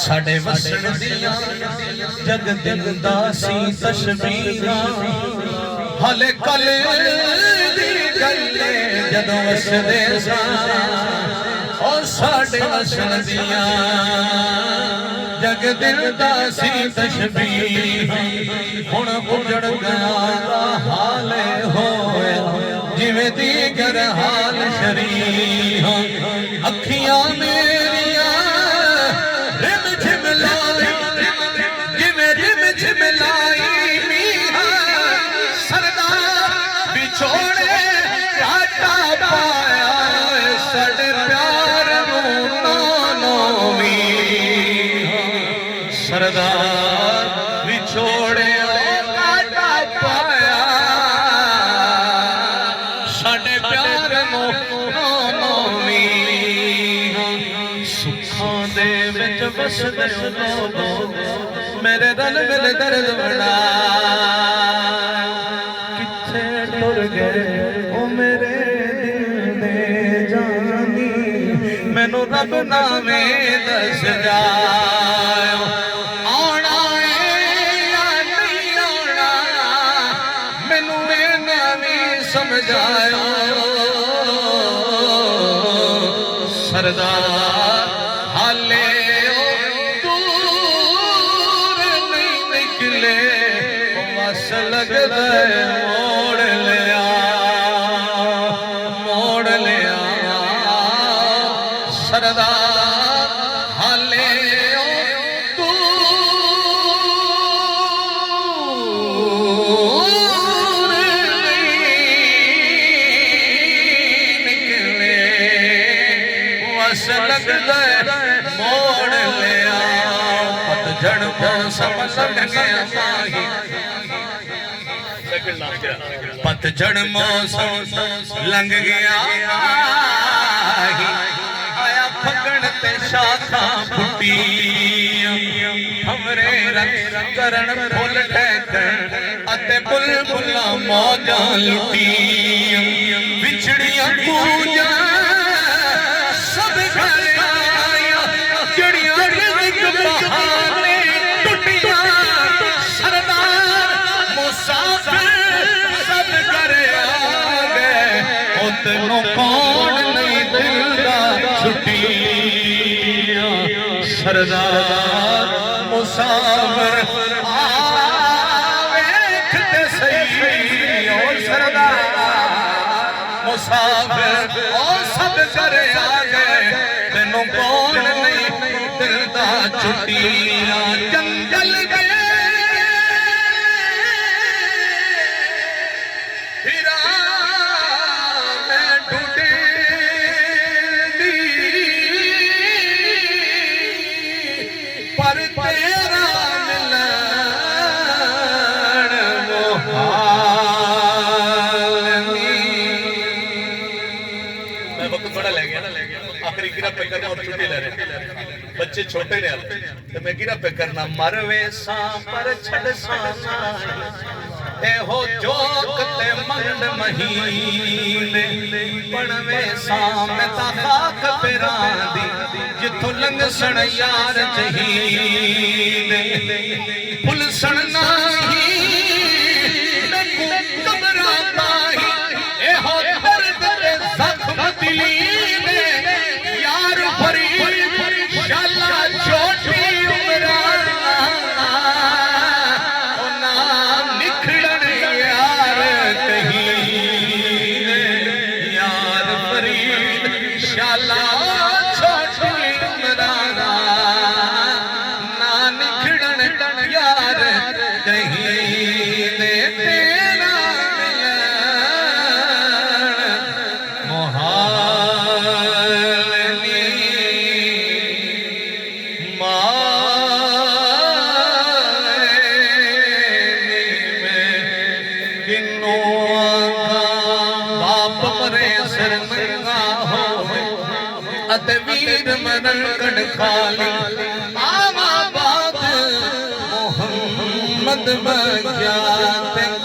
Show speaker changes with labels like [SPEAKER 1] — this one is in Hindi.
[SPEAKER 1] साडे वसन दिया जग दिन दासी तस्बीहां हले कल दी गल्ले जदों वसदे सा ओ साडे वसन दिया जग दिन दासी तस्बीहां हुण उजड़ गया हाल होया जिवें दीगर हाल शरीहां अखियां मेरियां छोड़े घाटा पाया साडे प्यार नोवी सरदार बिछोड़े घाटा पाया साडे प्यार नोवी सुखां दे विच वसदे लोगो मेरे दिल विच दर्द बड़ा ओ मेरे दिल दे जानी मैनू रब नामे दस जाओ आना या नहीं आना मैनू नवी समझाओ सरदार हाले दूर नहीं निकले बस लगदा सरदार हाले निकले वस लगदा मोड़ लिया पतझड़ मौसम लग गया माही पतझड़ मौसम लंघ गया फगण ते शाखा फुटी हमरे रंग करण फुल ठहकण अते बुलबुला मौजा लुटी विछड़ियां कूंजा सब घर आया जड़ियां रिज़्क़ बहाने टुटियां सरदार मुसाफिर सब घर आ गए ओ तेनों कौन नहीं दिलदा छुट्टी सरदार मुसाफिर देखते सही और सरदार मुसाफिर और सब घर आ गए तेनों कौन नहीं दिलदा छुट्टी जंगल गए हिरा में ढूंढे पर तेरा मिलन मैं वक्त बड़ा ले गया आखिरी गिरा पे और छुट्टी ले रहे बच्चे छोटे ने ते मैं गिरा पे करना मरवे सा पर छड़ सा ए हो जोक ते मंड महीने पणवे सा मैं ता खाक पेरांदी जिथों लंघसण यार जहीने फुल सण नाही घबराता ही ए हो दर्द ते जख्म दिली ने यार फरीद शाला छोटी उमरा ओ ना निखड़न यार कहीं यार फरीद शाला छोटी उमरा ना निखड़न यार कहीं तेरा वीर मरण कड़ खाली आवा बात मोहम्मद बजाते